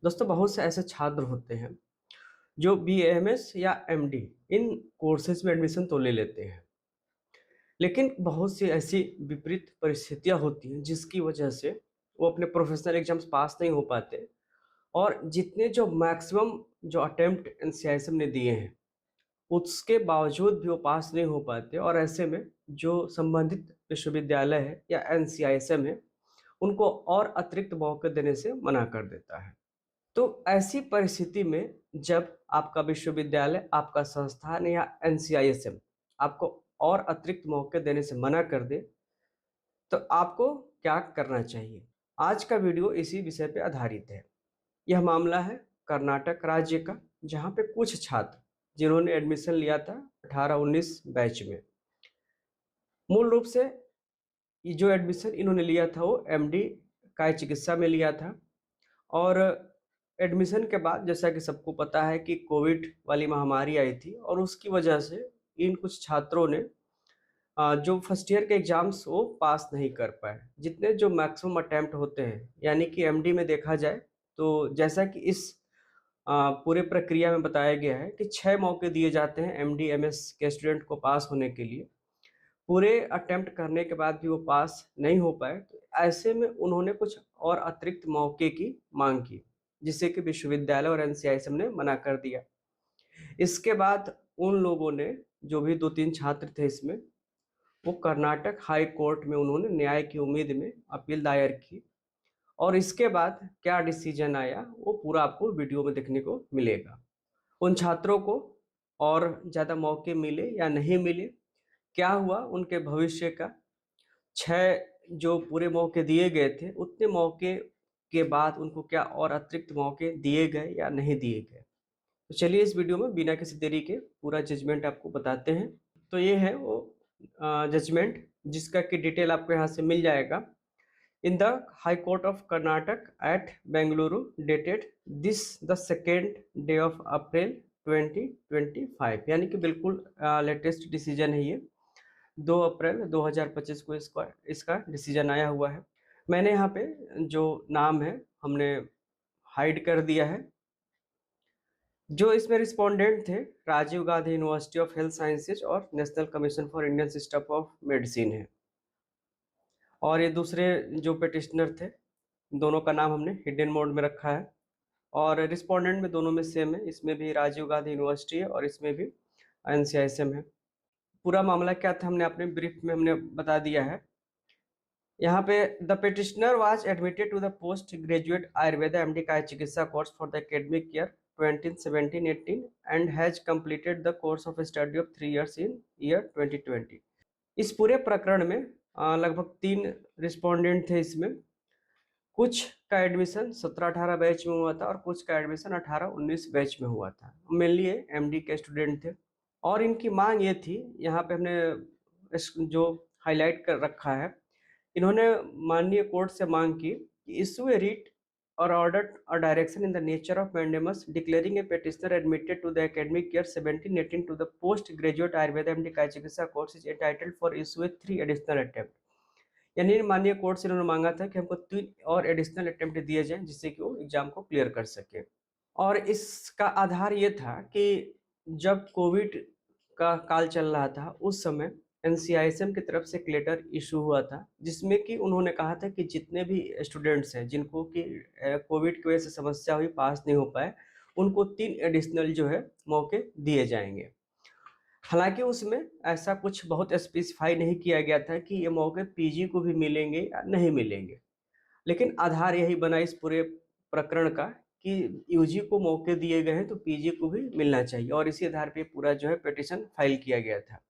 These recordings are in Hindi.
दोस्तों बहुत से ऐसे छात्र होते हैं जो बीएएमएस या एमडी इन कोर्सेज में एडमिशन तो ले लेते हैं, लेकिन बहुत सी ऐसी विपरीत परिस्थितियां होती हैं जिसकी वजह से वो अपने प्रोफेशनल एग्जाम्स पास नहीं हो पाते। और जितने जो मैक्सिमम जो अटेम्प्ट एनसीआईएसएम ने दिए हैं उसके बावजूद भी वो पास नहीं हो पाते, और ऐसे में जो संबंधित विश्वविद्यालय है या एनसीआईएसएम है उनको और अतिरिक्त मौके देने से मना कर देता है। तो ऐसी परिस्थिति में जब आपका विश्वविद्यालय, आपका संस्थान या एनसीआईएसएम आपको और अतिरिक्त मौके देने से मना कर दे, तो आपको क्या करना चाहिए? आज का वीडियो इसी विषय पे आधारित है। यह मामला है कर्नाटक राज्य का, जहाँ पे कुछ छात्र जिन्होंने एडमिशन लिया था 18-19 बैच में, मूल रूप से ये जो एडमिशन इन्होंने लिया था वो एमडी काय चिकित्सा में लिया था। और एडमिशन के बाद जैसा कि सबको पता है कि कोविड वाली महामारी आई थी, और उसकी वजह से इन कुछ छात्रों ने जो फर्स्ट ईयर के एग्जाम्स वो पास नहीं कर पाए, जितने जो मैक्सिमम अटेम्प्ट होते हैं। यानी कि एमडी में देखा जाए तो जैसा कि इस पूरे प्रक्रिया में बताया गया है कि 6 मौके दिए जाते हैं एमडी एमएस के स्टूडेंट को पास होने के लिए। पूरे अटेम्प्ट करने के बाद भी वो पास नहीं हो पाए, तो ऐसे में उन्होंने कुछ और अतिरिक्त मौके की मांग की, जिसे कि विश्वविद्यालय और एनसीआईएसएम ने मना कर दिया। इसके बाद उन लोगों ने, जो भी 2-3 छात्र थे इसमें, वो कर्नाटक हाई कोर्ट में उन्होंने न्याय की उम्मीद में अपील दायर की। और इसके बाद क्या डिसीजन आया वो पूरा आपको वीडियो में देखने को मिलेगा। उन छात्रों को और ज़्यादा मौके मिले या नहीं मिले, क्या हुआ उनके भविष्य का, 6 जो पूरे मौके दिए गए थे उतने मौके के बाद उनको क्या और अतिरिक्त मौके दिए गए या नहीं दिए गए। तो चलिए इस वीडियो में बिना किसी देरी के पूरा जजमेंट आपको बताते हैं। तो ये है वो जजमेंट, जिसका कि डिटेल आपको यहाँ से मिल जाएगा। In the high court of Karnataka at Bengaluru dated this the second day of April 2025, यानी कि बिल्कुल लेटेस्ट डिसीजन है ये। 2 अप्रैल 2025 को इसका इसका डिसीजन आया हुआ है। मैंने यहाँ पे जो नाम है हमने हाइड कर दिया है। जो इसमें रिस्पोंडेंट थे Rajiv Gandhi university of health sciences और national commission for Indian system of medicine है। और ये दूसरे जो पिटिशनर थे, दोनों का नाम हमने हिडन मोड में रखा है। और रिस्पोंडेंट में दोनों में सेम है, इसमें भी राजीव गांधी यूनिवर्सिटी है और इसमें भी एनसीआईएसएम है। पूरा मामला क्या था हमने अपने ब्रीफ में हमने बता दिया है। यहाँ पे the petitioner was admitted to the post graduate Ayurveda MD Kaya Chikitsa course for the academic year 2017-18 and has completed the course of study of 3 years in year 2020। इस पूरे प्रकरण में लगभग 3 रिस्पोंडेंट थे इसमें। कुछ का एडमिशन 17-18 बैच में हुआ था और कुछ का एडमिशन 18-19 बैच में हुआ था। मेनली ये एमडी के स्टूडेंट थे। और इनकी मांग ये थी, यहाँ पे हमने जो हाईलाइट कर रखा है, इन्होंने माननीय कोर्ट से मांग की कि issue a writ or order or direction in the nature of mandamus declaring a petitioner admitted to the academic year 17-18 to the post graduate Ayurveda MD Kaya Chikitsa course is entitled for issue a 3 additional attempt. यानी माननीय कोर्ट से इन्होंने मांगा था कि हमको 3 और एडिशनल अटेम्प्ट दिए जाएं, जिससे कि वो एग्जाम को क्लियर कर सके। और इसका आधार ये था कि जब कोविड का काल चल रहा था उस समय एनसीआईएसएम की तरफ से एक लेटर इशू हुआ था, जिसमें कि उन्होंने कहा था कि जितने भी स्टूडेंट्स हैं जिनको कि कोविड की वजह से समस्या हुई, पास नहीं हो पाए, उनको 3 एडिशनल जो है मौके दिए जाएंगे। हालांकि उसमें ऐसा कुछ बहुत स्पेसिफाई नहीं किया गया था कि ये मौके पीजी को भी मिलेंगे या नहीं मिलेंगे, लेकिन आधार यही बना इस पूरे प्रकरण का कि यूजी को मौके दिए गए हैं तो पीजी को भी मिलना चाहिए, और इसी आधार पे पूरा जो है पिटीशन फाइल किया गया था।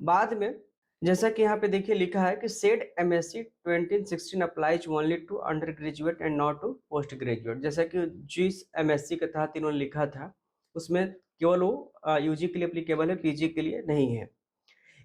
बाद में जैसा कि यहाँ पे देखिए लिखा है कि said MSC 2016 applies only to under graduate and not to post graduate. जैसा कि जिस एमएससी के तहत इन्होंने लिखा था उसमें केवल वो यूजी के लिए एप्लीकेबल है, पीजी के लिए नहीं है।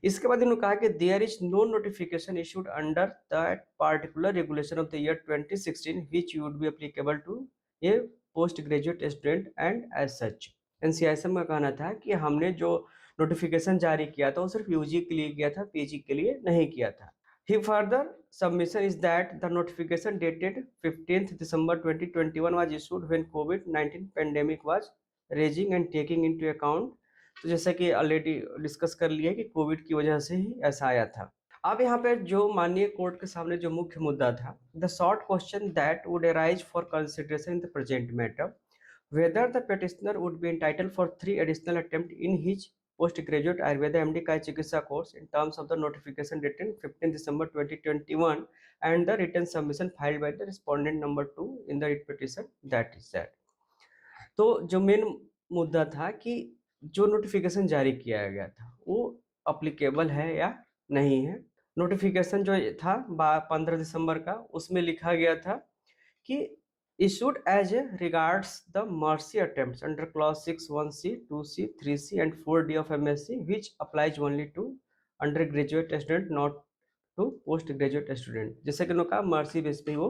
इसके बाद इन्होंने कहा कि there is no notification issued under that particular regulation of the year 2016 which would be applicable to a post graduate student and as such. NCISM का कहना था कि हमने जो नोटिफिकेशन जारी किया था वो सिर्फ यूजी के लिए किया था, पीजी के लिए नहीं किया था। He further submission is that the notification dated 15th December 2021 was issued when COVID-19 pandemic was raging and taking into account, तो जैसा कि ऑलरेडी डिस्कस कर लिया है कि कोविड की वजह से ही ऐसा आया था। अब यहाँ पे जो माननीय कोर्ट के सामने जो मुख्य मुद्दा था, the short question that would arise for consideration in the present matter, whether the petitioner would be entitled for 3 additional attempts in his postgraduate Ayurveda MD Kai Chikitsa course in terms of the notification dated 15 December 2021 and the written submission filed by the respondent number 2 in the writ petition, that is that। तो जो मेन मुद्दा था कि जो नोटिफिकेशन जारी किया गया था वो अप्लीकेबल है या नहीं है। नोटिफिकेशन जो था 15 दिसंबर का, उसमें लिखा गया था कि issued as regards the mercy attempts under clause 6 1C 2C 3C and 4D of MSc, which applies only to undergraduate student, not to postgraduate student। जैसे कि उन्होंने कहा मर्सी बेस पे वो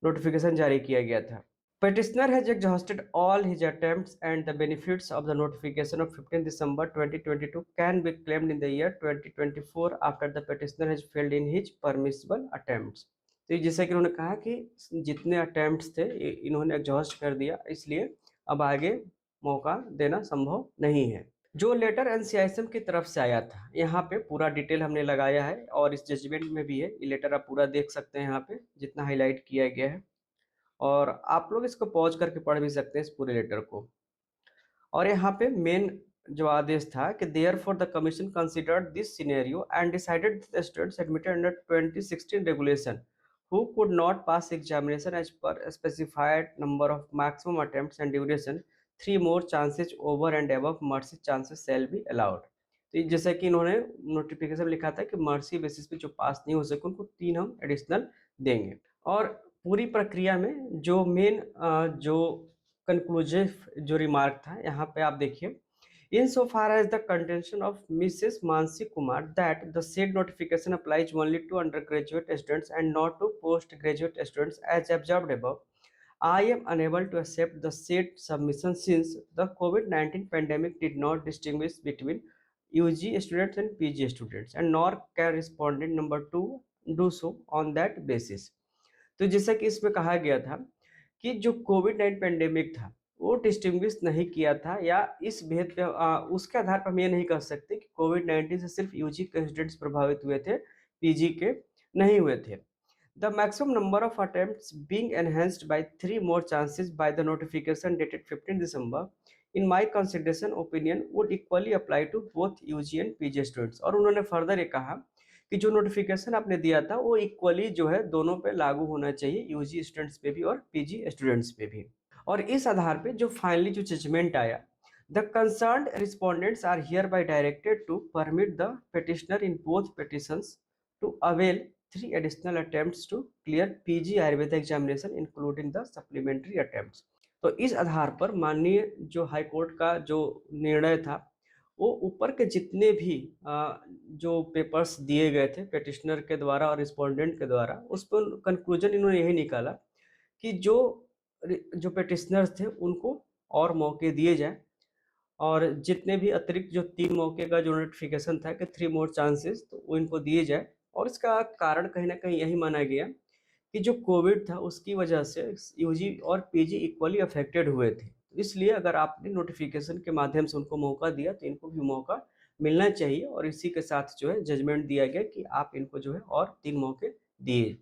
नोटिफिकेशन जारी किया गया था। Petitioner has exhausted all his attempts and the benefits of the notification of 15 December 2022 can be claimed in the year 2024 after the petitioner has failed in his permissible attempts। तो जैसे कि उन्होंने कहा कि जितने अटेम्प्ट्स थे इन्होंने एग्जॉस्ट कर दिया, इसलिए अब आगे मौका देना संभव नहीं है। जो लेटर एनसीआईएसएम की तरफ से आया था, यहाँ पे पूरा डिटेल हमने लगाया है और इस जजमेंट में भी है। ये लेटर आप पूरा देख सकते हैं यहाँ पे जितना हाईलाइट किया गया है, और आप लोग इसको पॉज करके पढ़ भी सकते हैं इस पूरे लेटर को। और यहाँ पे मेन जो आदेश था कि therefore the commission considered this scenario and decided the students admitted under 2016 regulation who could not pass examination as per a specified number of maximum attempts and duration, 3 more chances over and above mercy chances shall be allowed। तो जैसे कि इन्होंने नोटिफिकेशन में लिखा था कि मर्सी बेसिस पे जो पास नहीं हो सके उनको 3 हम एडिशनल देंगे। और पूरी प्रक्रिया में जो मेन जो कंक्लूसिव जो रिमार्क था यहाँ पे आप देखिए, insofar as the contention of Mrs. Mansi Kumar that the said notification applies only to undergraduate students and not to postgraduate students as observed above, I am unable to accept the said submission since the COVID-19 pandemic did not distinguish between UG students and PG students and nor can respondent number 2 do so on that basis। तो जैसा कि इसमें कहा गया था कि जो कोविड-19 पेंडेमिक था वो डिस्टिंग्विश नहीं किया था, या इस भेद पे उसके आधार पर हम ये नहीं कह सकते कि कोविड-19 से सिर्फ यूजी के स्टूडेंट्स प्रभावित हुए थे, पीजी के नहीं हुए थे। The maximum number of attempts being enhanced by 3 more chances by the notification dated 15 December in my consideration opinion would equally apply to both UG and PG students. और उन्होंने फर्दर ये कहा कि जो नोटिफिकेशन आपने दिया था वो इक्वली जो है दोनों पे लागू होना चाहिए, यूजी स्टूडेंट्स पे भी और पीजी स्टूडेंट्स पे भी। और इस आधार पे जो फाइनली जो जजमेंट आया, the concerned respondents are hereby directed to permit the petitioner in both petitions to avail 3 additional attempts to clear PG Ayurveda examination including the supplementary attempts. तो इस आधार पर माननीय जो हाई कोर्ट का जो निर्णय था वो ऊपर के जितने भी जो पेपर्स दिए गए थे पिटिशनर के द्वारा और रिस्पोंडेंट के द्वारा, उस पर कंक्लूजन इन्होंने यही निकाला कि जो पिटिशनर्स थे उनको और मौके दिए जाए, और जितने भी अतिरिक्त जो 3 मौके का जो नोटिफिकेशन था कि 3 मोर चांसेस, तो वो इनको दिए जाए। और इसका कारण कहीं ना कहीं यही माना गया कि जो कोविड था उसकी वजह से यूजी और पीजी इक्वली अफेक्टेड हुए थे, इसलिए अगर आपने नोटिफिकेशन के माध्यम से उनको मौका दिया तो इनको भी मौका मिलना चाहिए। और इसी के साथ जो है जजमेंट दिया गया कि आप इनको जो है और 3 मौके दिए।